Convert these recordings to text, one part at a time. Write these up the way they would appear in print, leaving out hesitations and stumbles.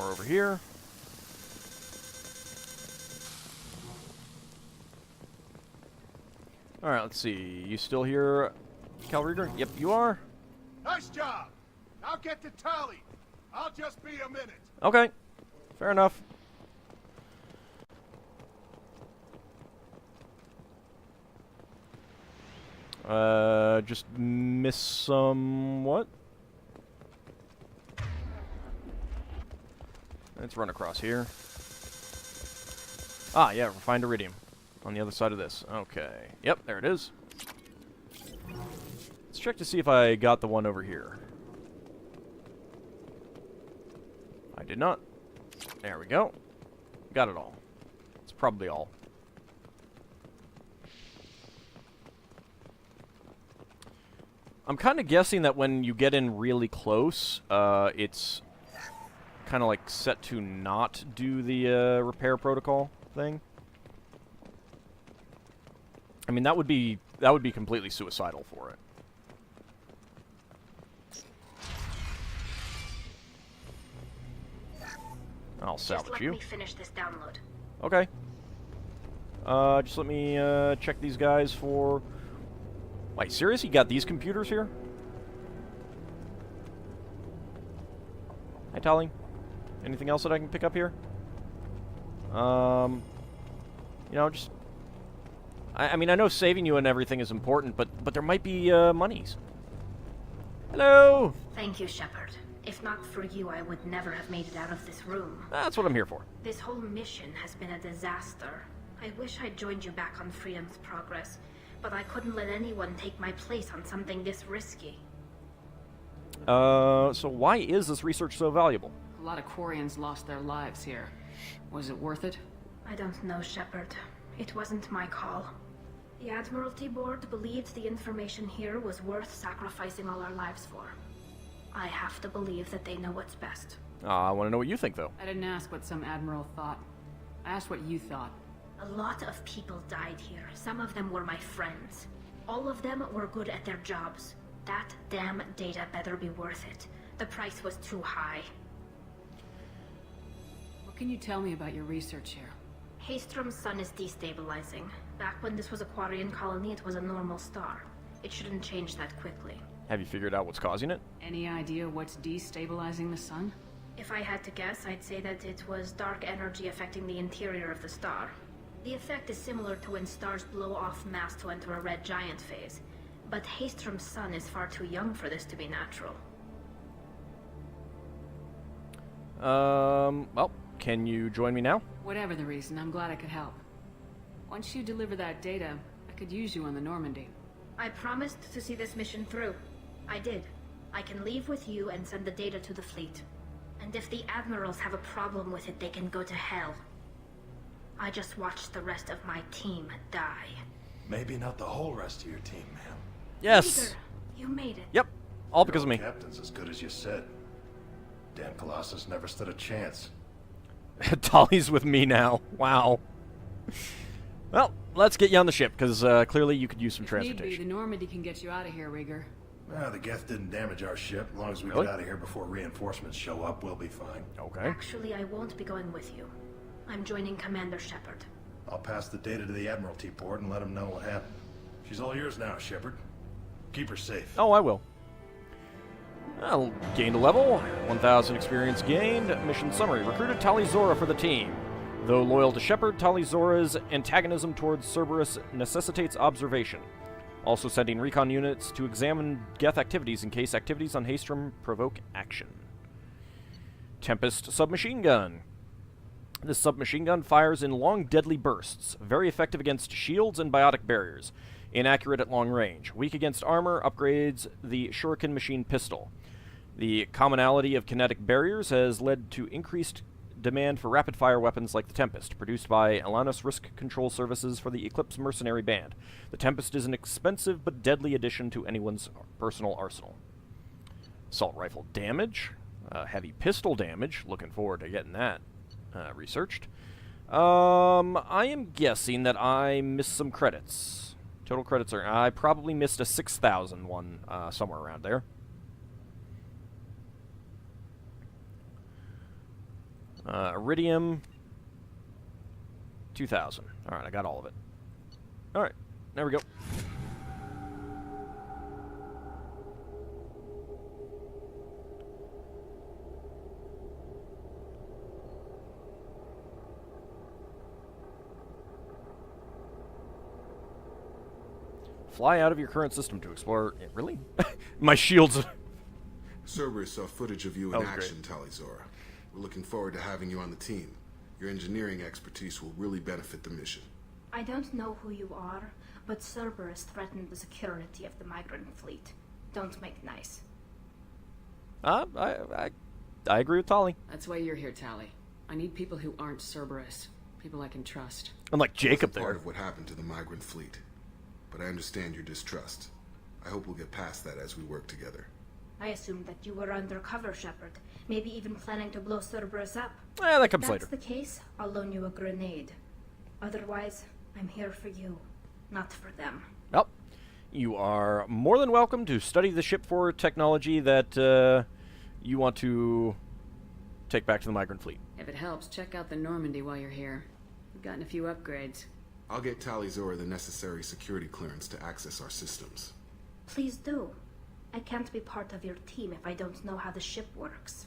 more over here. Alright, let's see. You still here, Cal Rieger? Yep, you are. Nice job! I'll get to Tali. I'll just be a minute. Okay. Fair enough. Just miss some... what? Let's run across here. Ah, yeah, refined iridium. On the other side of this. Okay. Yep, there it is. Let's check to see if I got the one over here. I did not. There we go. Got it all. It's probably all. I'm kind of guessing that when you get in really close, it's kind of like set to not do the repair protocol thing. I mean, that would be completely suicidal for it. I'll salvage you. Just let me finish this download. Okay. Just let me check these guys for... Wait, serious? You got these computers here? Hi, Tali. Anything else that I can pick up here? You know, just... I mean, I know saving you and everything is important, but there might be, monies. Hello! Thank you, Shepard. If not for you, I would never have made it out of this room. That's what I'm here for. This whole mission has been a disaster. I wish I'd joined you back on Freedom's Progress, but I couldn't let anyone take my place on something this risky. So why is this research so valuable? A lot of Quarians lost their lives here. Was it worth it? I don't know, Shepard. It wasn't my call. The Admiralty Board believed the information here was worth sacrificing all our lives for. I have to believe that they know what's best. I want to know what you think, though. I didn't ask what some admiral thought. I asked what you thought. A lot of people died here. Some of them were my friends. All of them were good at their jobs. That damn data better be worth it. The price was too high. What can you tell me about your research here? Haystrom's sun is destabilizing. Back when this was a Quarian colony, it was a normal star. It shouldn't change that quickly. Have you figured out what's causing it? Any idea what's destabilizing the sun? If I had to guess, I'd say that it was dark energy affecting the interior of the star. The effect is similar to when stars blow off mass to enter a red giant phase. But Haystrom's sun is far too young for this to be natural. Well, can you join me now? Whatever the reason, I'm glad I could help. Once you deliver that data, I could use you on the Normandy. I promised to see this mission through. I did. I can leave with you and send the data to the fleet. And if the admirals have a problem with it, they can go to hell. I just watched the rest of my team die. Maybe not the whole rest of your team, ma'am. Yes! Peter, you made it. Yep. All because of me. Captain's as good as you said. Damn Colossus never stood a chance. Tali's with me now. Wow. Well, let's get you on the ship, because clearly you could use some If need be, transportation. the Normandy can get you out of here, Rieger. The Geth didn't damage our ship. As long as we Really? get out of here before reinforcements show up, we'll be fine. Okay. Actually, I won't be going with you. I'm joining Commander Shepard. I'll pass the data to the Admiralty Board and let them know what happened. She's all yours now, Shepard. Keep her safe. Oh, I will. Well, gained a level, 1,000 experience gained. Mission summary: recruited Tali Zora for the team. Though loyal to Shepard, Tali Zora's antagonism towards Cerberus necessitates observation. Also sending recon units to examine Geth activities in case activities on Haystrom provoke action. Tempest submachine gun. This submachine gun fires in long, deadly bursts, very effective against shields and biotic barriers. Inaccurate at long range. Weak against armor, upgrades the shuriken machine pistol. The commonality of kinetic barriers has led to increased demand for rapid-fire weapons like the Tempest, produced by Alanis Risk Control Services for the Eclipse Mercenary Band. The Tempest is an expensive but deadly addition to anyone's personal arsenal. Assault rifle damage. Heavy pistol damage. Looking forward to getting that researched. I am guessing that I missed some credits. Total credits are... I probably missed a 6,000 one somewhere around there. Iridium, 2,000. Alright, I got all of it. Alright, there we go. Fly out of your current system to explore... Really? My shields... Cerberus saw footage of you in action, Tali Zora. We're looking forward to having you on the team. Your engineering expertise will really benefit the mission. I don't know who you are, but Cerberus threatened the security of the migrant fleet. Don't make nice. I agree with Tali. That's why you're here, Tali. I need people who aren't Cerberus. People I can trust. Unlike Jacob Wasn't there. part of what happened to the migrant fleet. But I understand your distrust. I hope we'll get past that as we work together. I assumed that you were undercover, Shepard. Maybe even planning to blow Cerberus up. That comes If later. that's the case, I'll loan you a grenade. Otherwise, I'm here for you, not for them. Well, you are more than welcome to study the ship for technology that you want to take back to the migrant fleet. If it helps, check out the Normandy while you're here. We've gotten a few upgrades. I'll get Tali Zora the necessary security clearance to access our systems. Please do. I can't be part of your team if I don't know how the ship works.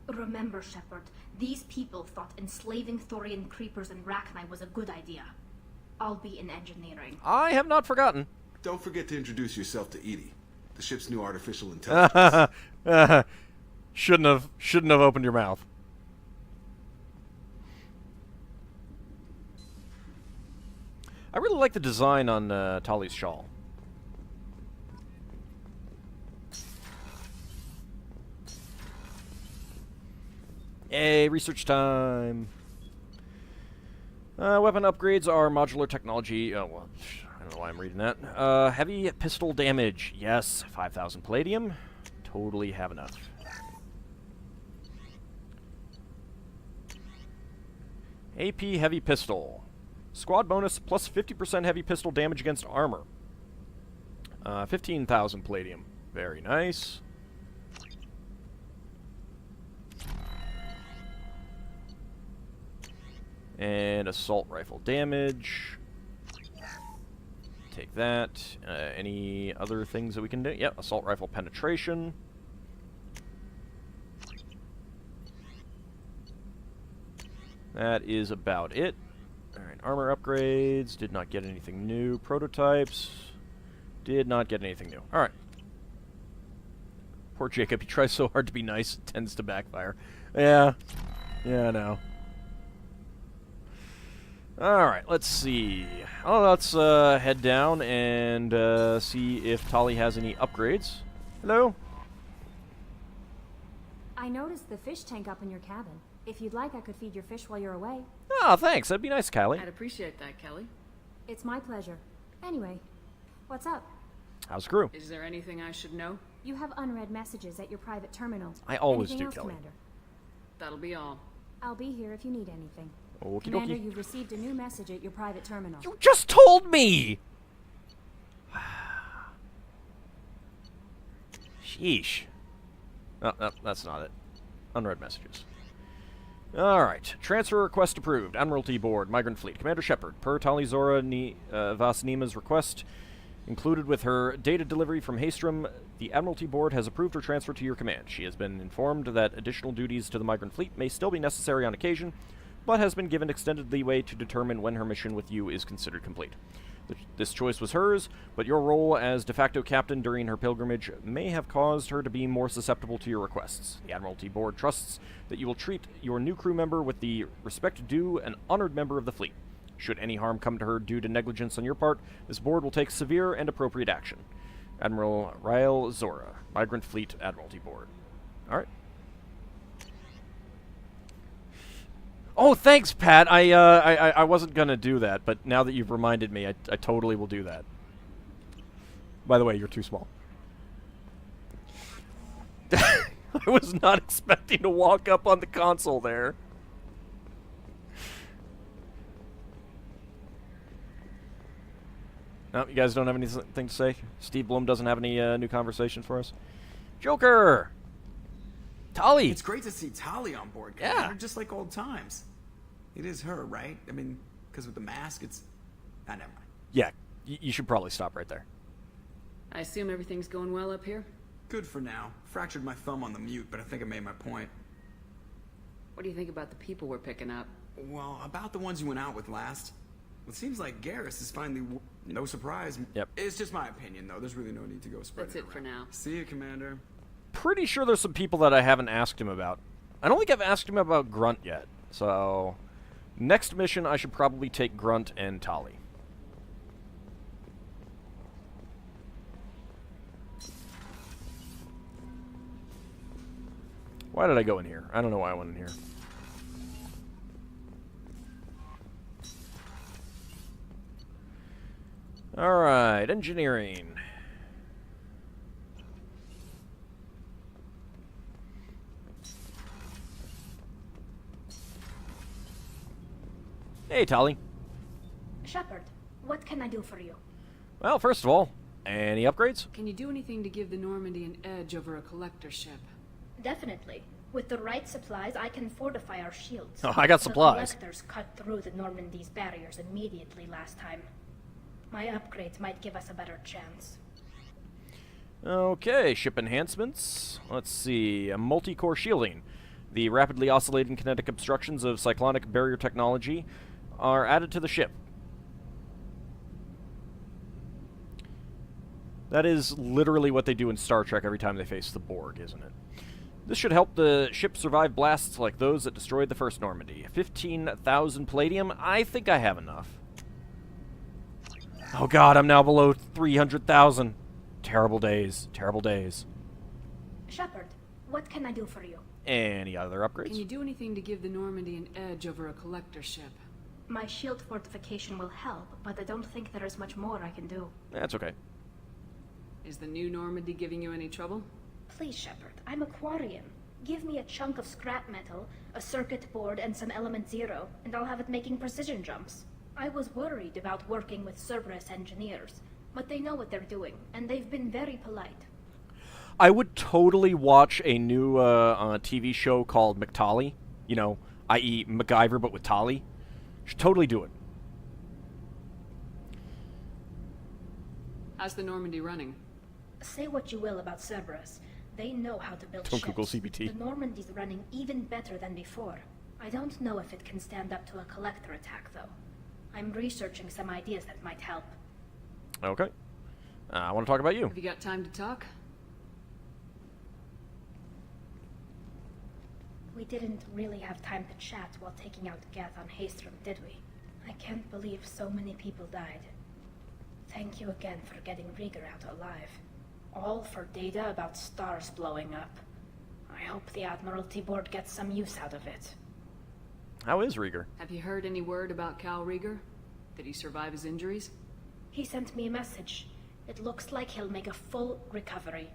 Remember, Shepard, these people thought enslaving Thorian creepers and Rachni was a good idea. I'll be in engineering. I have not forgotten. Don't forget to introduce yourself to Edie, the ship's new artificial intelligence. Shouldn't have opened your mouth. I really like the design on Tali's shawl. Yay, research time. Weapon upgrades are modular technology. Oh, well, I don't know why I'm reading that. Heavy pistol damage. Yes, 5,000 palladium. Totally have enough. AP heavy pistol. Squad bonus plus 50% heavy pistol damage against armor. 15,000 palladium. Very nice. And assault rifle damage. Take that. Any other things that we can do? Yep, assault rifle penetration. That is about it. Alright, armor upgrades. Did not get anything new. Prototypes. Did not get anything new. Alright. Poor Jacob. He tries so hard to be nice, it tends to backfire. Yeah. Yeah, I know. Alright, let's see. Oh, let's head down and see if Tali has any upgrades. Hello? I noticed the fish tank up in your cabin. If you'd like, I could feed your fish while you're away. Oh, thanks. That'd be nice, Callie. I'd appreciate that, Kelly. It's my pleasure. Anyway, what's up? How's the crew? Is there anything I should know? You have unread messages at your private terminal. I always Anything do, else, Kelly. Commander? That'll be all. I'll be here if you need anything. Okie Commander, dokie. you've received a new message at your private terminal. You just told me! Sheesh. Oh, no, that's not it. Unread messages. Alright. Transfer request approved. Admiralty Board, Migrant Fleet. Commander Shepard, per Tali Zora Vasnima's request, included with her data delivery from Haystrom, the Admiralty Board has approved her transfer to your command. She has been informed that additional duties to the Migrant Fleet may still be necessary on occasion, but has been given extended leeway to determine when her mission with you is considered complete. This choice was hers, but your role as de facto captain during her pilgrimage may have caused her to be more susceptible to your requests. The Admiralty Board trusts that you will treat your new crew member with the respect due an honored member of the fleet. Should any harm come to her due to negligence on your part, this board will take severe and appropriate action. Admiral Rael Zora, Migrant Fleet Admiralty Board. Alright. Oh, thanks, Pat. I wasn't gonna do that, but now that you've reminded me, I totally will do that. By the way, you're too small. I was not expecting to walk up on the console there. No, you guys don't have anything to say? Steve Bloom doesn't have any new conversation for us? Joker! Tali! It's great to see Tali on board, Yeah. Commander, just like old times. It is her, right? I mean, because with the mask, it's... Ah, never mind. Yeah, you should probably stop right there. I assume everything's going well up here? Good for now. Fractured my thumb on the mute, but I think I made my point. What do you think about the people we're picking up? Well, about the ones you went out with last. It seems like Garrus is finally... No surprise. Yep. It's just my opinion, though. There's really no need to go spreading That's it for around. now. See you, Commander. Pretty sure there's some people that I haven't asked him about. I don't think I've asked him about Grunt yet. So, next mission I should probably take Grunt and Tali. Why did I go in here? I don't know why I went in here. Alright, engineering. Hey, Tali. Shepard, what can I do for you? Well, first of all, any upgrades? Can you do anything to give the Normandy an edge over a collector ship? Definitely. With the right supplies, I can fortify our shields. Oh, I got supplies. The collectors cut through the Normandy's barriers immediately last time. My upgrades might give us a better chance. Okay, ship enhancements. Let's see, a multi-core shielding. The rapidly oscillating kinetic obstructions of cyclonic barrier technology are added to the ship. That is literally what they do in Star Trek every time they face the Borg, isn't it? This should help the ship survive blasts like those that destroyed the first Normandy. 15,000 palladium? I think I have enough. Oh god, I'm now below 300,000. Terrible days. Terrible days. Shepard, what can I do for you? Any other upgrades? Can you do anything to give the Normandy an edge over a collector ship? My shield fortification will help, but I don't think there is much more I can do. That's okay. Is the new Normandy giving you any trouble? Please, Shepard, I'm a Quarian. Give me a chunk of scrap metal, a circuit board, and some element zero, and I'll have it making precision jumps. I was worried about working with Cerberus engineers, but they know what they're doing, and they've been very polite. I would totally watch a new TV show called McTali. You know, i.e. MacGyver, but with Tali. Should totally do it. How's the Normandy running? Say what you will about Cerberus. They know how to build Don't ships. Google CBT. The Normandy's running even better than before. I don't know if it can stand up to a collector attack, though. I'm researching some ideas that might help. Okay. I want to talk about you. Have you got time to talk? We didn't really have time to chat while taking out Gath on Haestrom, did we? I can't believe so many people died. Thank you again for getting Rieger out alive. All for data about stars blowing up. I hope the Admiralty Board gets some use out of it. How is Rieger? Have you heard any word about Cal Rieger? Did he survive his injuries? He sent me a message. It looks like he'll make a full recovery.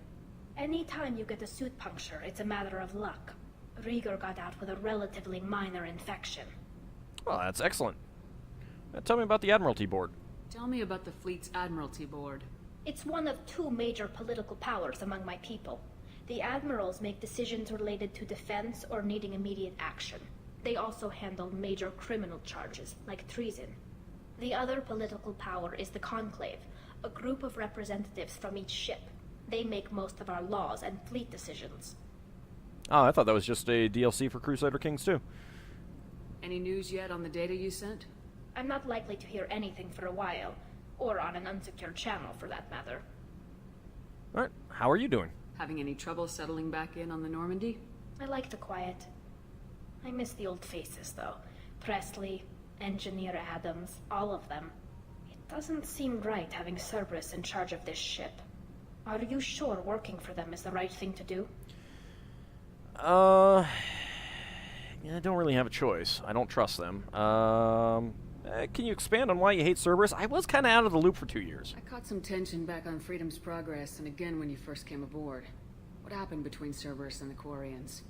Anytime you get a suit puncture, it's a matter of luck. Rieger got out with a relatively minor infection. Well, that's excellent. Tell me about the Admiralty Board. Tell me about the fleet's Admiralty Board. It's one of two major political powers among my people. The admirals make decisions related to defense or needing immediate action. They also handle major criminal charges, like treason. The other political power is the Conclave, a group of representatives from each ship. They make most of our laws and fleet decisions. Oh, I thought that was just a DLC for Crusader Kings 2. Any news yet on the data you sent? I'm not likely to hear anything for a while, or on an unsecured channel for that matter. Alright, how are you doing? Having any trouble settling back in on the Normandy? I like the quiet. I miss the old faces, though. Presley, Engineer Adams, all of them. It doesn't seem right having Cerberus in charge of this ship. Are you sure working for them is the right thing to do? Yeah, I don't really have a choice. I don't trust them. Can you expand on why you hate Cerberus? I was kind of out of the loop for 2 years. I caught some tension back on Freedom's Progress, and again when you first came aboard. What happened between Cerberus and the Quarians?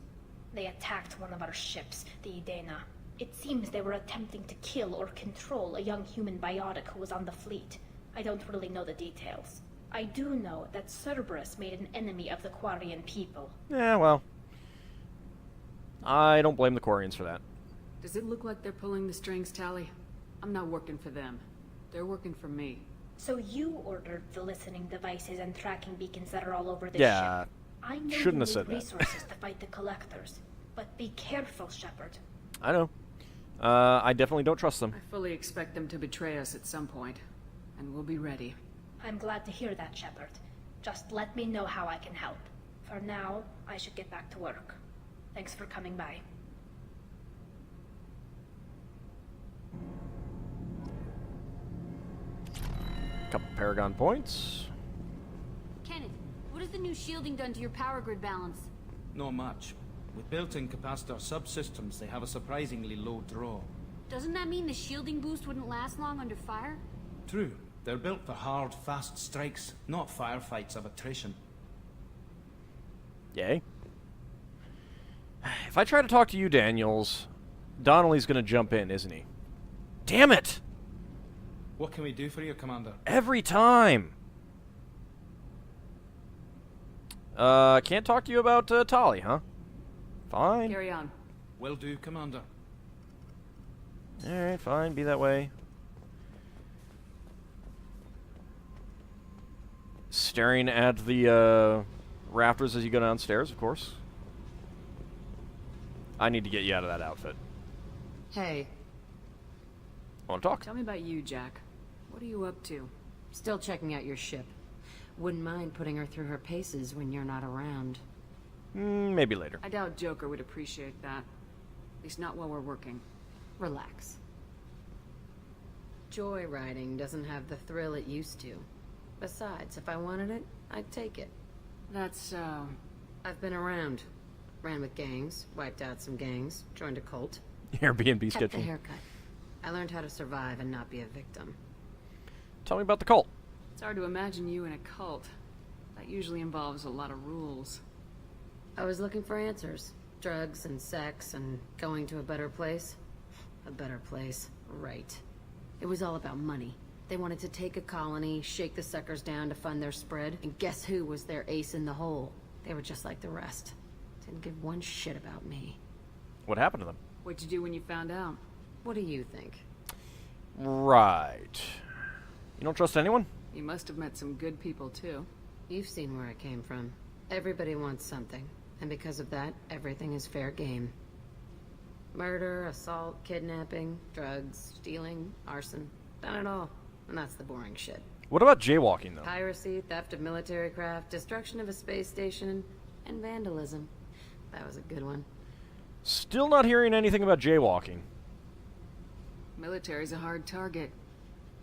They attacked one of our ships, the Idena. It seems they were attempting to kill or control a young human biotic who was on the fleet. I don't really know the details. I do know that Cerberus made an enemy of the Quarian people. Yeah, well, I don't blame the Quarians for that. Does it look like they're pulling the strings, Tali? I'm not working for them. They're working for me. So you ordered the listening devices and tracking beacons that are all over this Yeah, ship. I know shouldn't you have need said that. resources to fight the Collectors, but be careful, Shepard. I know. I definitely don't trust them. I fully expect them to betray us at some point, and we'll be ready. I'm glad to hear that, Shepard. Just let me know how I can help. For now, I should get back to work. Thanks for coming by. Couple Paragon points. Kenneth, what has the new shielding done to your power grid balance? Not much. With built-in capacitor subsystems, they have a surprisingly low draw. Doesn't that mean the shielding boost wouldn't last long under fire? True. They're built for hard, fast strikes, not firefights of attrition. Yay. If I try to talk to you, Daniels, Donnelly's gonna jump in, isn't he? Damn it! What can we do for you, Commander? Every time! Can't talk to you about, Tali, huh? Fine. Carry on. Will do, Commander. Alright, fine, be that way. Staring at the, rafters as you go downstairs, of course. I need to get you out of that outfit. Hey, Want to talk? tell me about you, Jack. What are you up to? Still checking out your ship. Wouldn't mind putting her through her paces when you're not around. Maybe later. I doubt Joker would appreciate that. At least not while we're working. Relax. Joyriding doesn't have the thrill it used to. Besides, if I wanted it, I'd take it. That's, I've been around. Ran with gangs, wiped out some gangs, joined a cult. Airbnb Kept the sketching. haircut. I learned how to survive and not be a victim. Tell me about the cult. it's hard to imagine you in a cult. That usually involves a lot of rules. I was looking for answers. Drugs and sex and going to a better place. A better place, right. It was all about money. They wanted to take a colony, shake the suckers down to fund their spread, and guess who was their ace in the hole? They were just like the rest. Didn't give one shit about me. What happened to them? What'd you do when you found out? What do you think? Right. You don't trust anyone? You must have met some good people, too. You've seen where I came from. Everybody wants something, and because of that, everything is fair game. Murder, assault, kidnapping, drugs, stealing, arson. Done it all. And that's the boring shit. What about jaywalking, though? Piracy, theft of military craft, destruction of a space station, and vandalism. That was a good one. Still not hearing anything about jaywalking. Military's a hard target.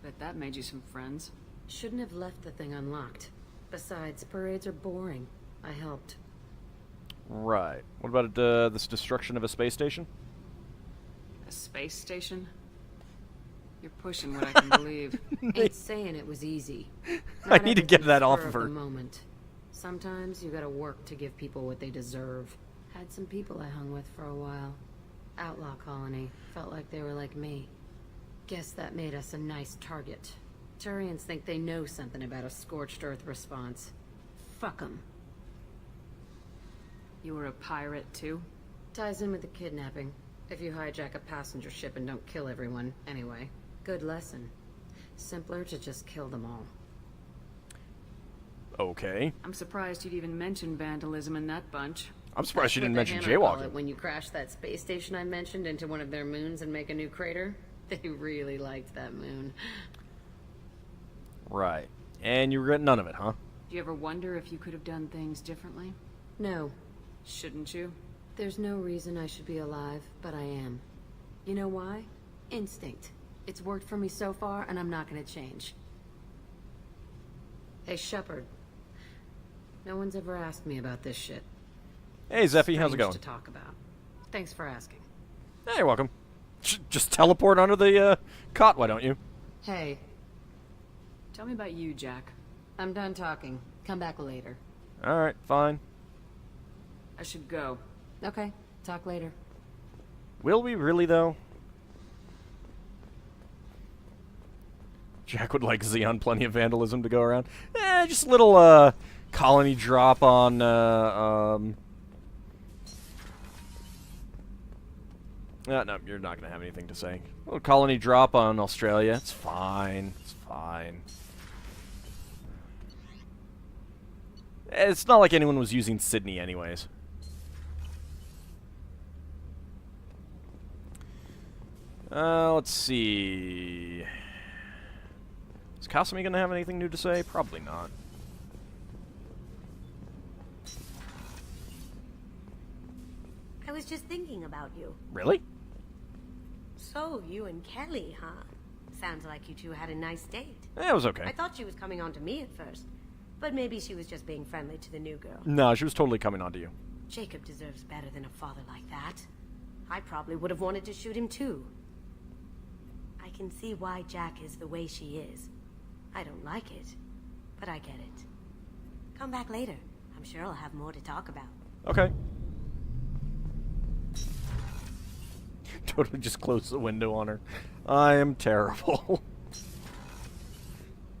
Bet that made you some friends. Shouldn't have left the thing unlocked. Besides, parades are boring. I helped. Right. What about this destruction of a space station? A space station? You're pushing what I can believe. Ain't saying it was easy. I need to get that off spur of the her. moment. Sometimes you gotta work to give people what they deserve. Had some people I hung with for a while. Outlaw colony. Felt like they were like me. Guess that made us a nice target. Turians think they know something about a scorched earth response. Fuck 'em. You were a pirate, too? Ties in with the kidnapping. If you hijack a passenger ship and don't kill everyone, anyway. Good lesson. Simpler to just kill them all. Okay. I'm surprised you'd even mention vandalism in that bunch. I'm surprised you That's didn't what the mention Hammer call jaywalking. it when you crash that space station I mentioned into one of their moons and make a new crater. They really liked that moon. Right. And you regret none of it, huh? Do you ever wonder if you could have done things differently? No, Shouldn't you? there's no reason I should be alive, but I am. You know why? Instinct. It's worked for me so far, and I'm not gonna change. Hey, Shepard. No one's ever asked me about this shit. Hey, Zeffy, how's it Strange going? to talk about. Thanks for asking. Hey, you're welcome. Just teleport under the cot, why don't you? Hey, Tell me about you, Jack. I'm done talking. Come back later. Alright, fine. I should go. Okay, talk later. Will we really, though? Jack would like Xeon plenty of vandalism to go around. Just a little, colony drop on, No, you're not going to have anything to say. A little colony drop on Australia. It's fine. It's fine. It's not like anyone was using Sydney anyways. Let's see. Is Kasumi going to have anything new to say? Probably not. I was just thinking about you. Really? So, you and Kelly, huh? Sounds like you two had a nice date. It was okay. I thought she was coming on to me at first, but maybe she was just being friendly to the new girl. No, she was totally coming on to you. Jacob deserves better than a father like that. I probably would have wanted to shoot him too. I can see why Jack is the way she is. I don't like it, but I get it. Come back later. I'm sure I'll have more to talk about. Okay. Totally just closed the window on her. I am terrible.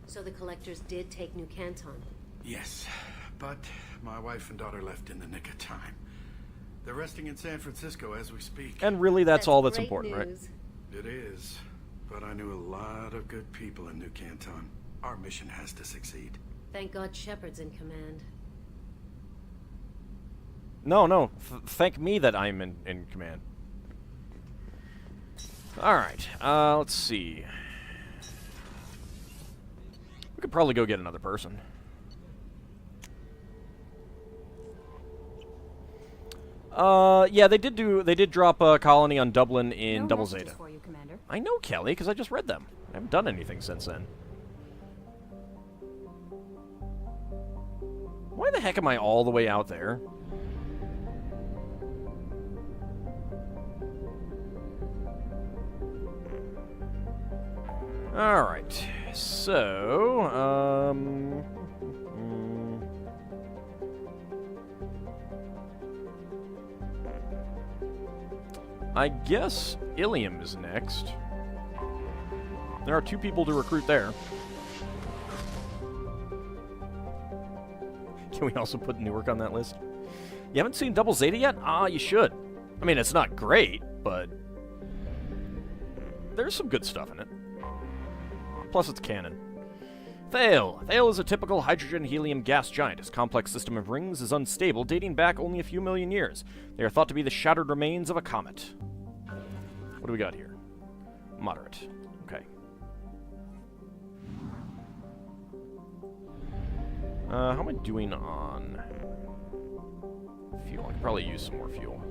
So the collectors did take New Canton. Yes, but my wife and daughter left in the nick of time. They're resting in San Francisco as we speak. And really, that's all that's great important, news. right? It is, but I knew a lot of good people in New Canton. Our mission has to succeed. Thank God Shepard's in command. No. Thank me that I'm in command. Alright, let's see. We could probably go get another person. Yeah, they did drop a colony on Dublin in Double Zeta. For you, Commander. I know, Kelly, because I just read them. I haven't done anything since then. Why the heck am I all the way out there? Alright, so, I guess Ilium is next. There are 2 people to recruit there. Can we also put Newark on that list? You haven't seen Double Zeta yet? Ah, you should. I mean, it's not great, but there's some good stuff in it. Plus, it's canon. Thale. Thale is a typical hydrogen-helium gas giant. His complex system of rings is unstable, dating back only a few million years. They are thought to be the shattered remains of a comet. What do we got here? Moderate. Okay. How am I doing on fuel? I could probably use some more fuel.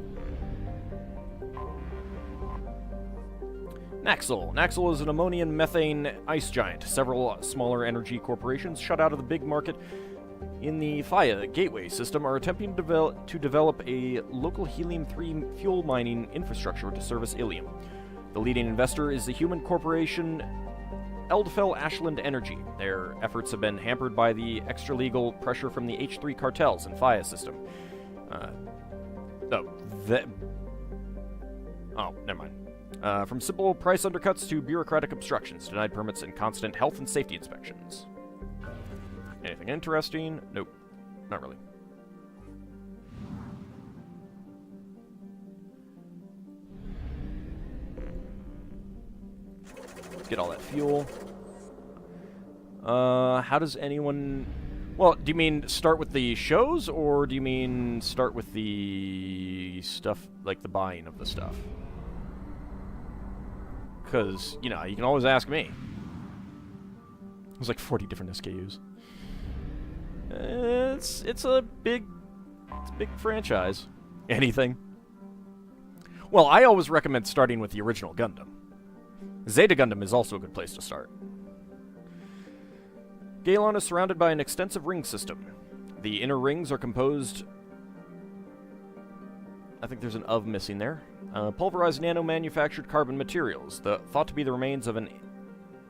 Naxxle. Naxxle is an ammonium methane ice giant. Several smaller energy corporations shut out of the big market in the Faya Gateway system are attempting to develop a local helium-3 fuel mining infrastructure to service Ilium. The leading investor is the human corporation Eldfell Ashland Energy. Their efforts have been hampered by the extra-legal pressure from the H3 cartels and Faya system. Never mind. From simple price undercuts to bureaucratic obstructions, denied permits, and constant health and safety inspections. Anything interesting? Nope. Not really. Let's get all that fuel. How does anyone... Well, do you mean start with the shows, or do you mean start with the stuff, like the buying of the stuff? Because, you know, you can always ask me. There's like 40 different SKUs. It's a big franchise. Anything. Well, I always recommend starting with the original Gundam. Zeta Gundam is also a good place to start. Galon is surrounded by an extensive ring system. The inner rings are composed... I think there's an of missing there. Pulverized nano-manufactured carbon materials, thought to be the remains of an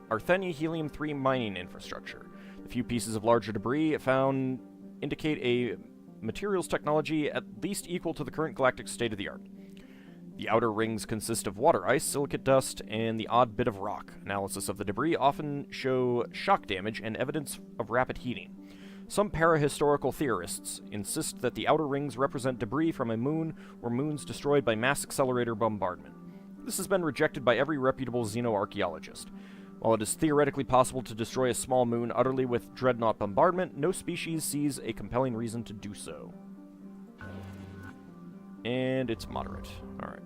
Arthenia helium-3 mining infrastructure. The few pieces of larger debris found indicate a materials technology at least equal to the current galactic state-of-the-art. The outer rings consist of water ice, silicate dust, and the odd bit of rock. Analysis of the debris often show shock damage and evidence of rapid heating. Some parahistorical theorists insist that the outer rings represent debris from a moon or moons destroyed by mass accelerator bombardment. This has been rejected by every reputable xenoarchaeologist. While it is theoretically possible to destroy a small moon utterly with dreadnought bombardment, no species sees a compelling reason to do so. And it's moderate. Alright.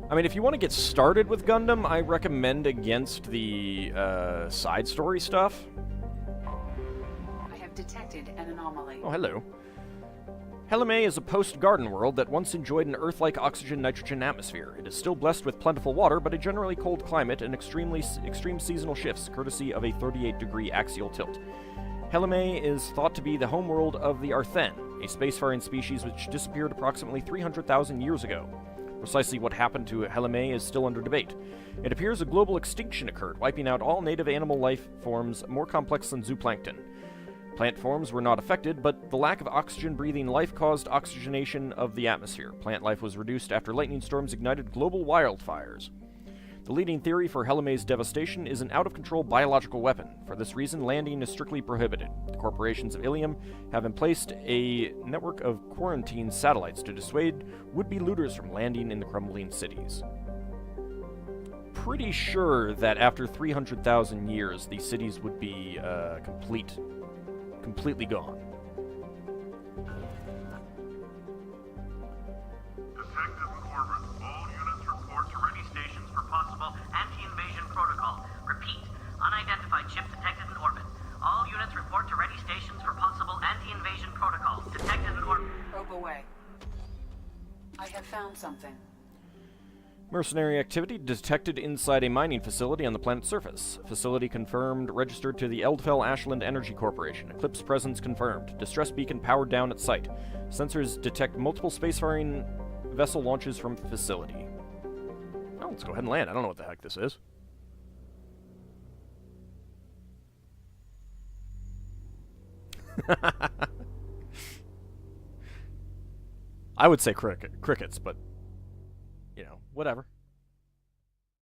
I mean, if you want to get started with Gundam, I recommend against the side story stuff. I have detected an anomaly. Oh, hello. Helime is a post-garden world that once enjoyed an Earth-like oxygen-nitrogen atmosphere. It is still blessed with plentiful water, but a generally cold climate and extreme seasonal shifts, courtesy of a 38-degree axial tilt. Helime is thought to be the homeworld of the Arthen, a spacefaring species which disappeared approximately 300,000 years ago. Precisely what happened to Helime is still under debate. It appears a global extinction occurred, wiping out all native animal life forms more complex than zooplankton. Plant forms were not affected, but the lack of oxygen-breathing life caused oxygenation of the atmosphere. Plant life was reduced after lightning storms ignited global wildfires. The leading theory for Helime's devastation is an out-of-control biological weapon. For this reason, landing is strictly prohibited. The corporations of Ilium have emplaced a network of quarantine satellites to dissuade would-be looters from landing in the crumbling cities. Pretty sure that after 300,000 years, these cities would be completely gone. Detective Corbin, all units report to ready stations for possible anti-invasion protocol. Repeat, unidentified ship detected in orbit. All units report to ready stations for possible anti-invasion protocol. Detected in orbit. Probe away. I have found something. Mercenary activity detected inside a mining facility on the planet's surface. Facility confirmed, registered to the Eldfell Ashland Energy Corporation. Eclipse presence confirmed. Distress beacon powered down at site. Sensors detect multiple spacefaring vessel launches from facility. Oh, let's go ahead and land. I don't know what the heck this is. I would say crickets, but, you know, whatever.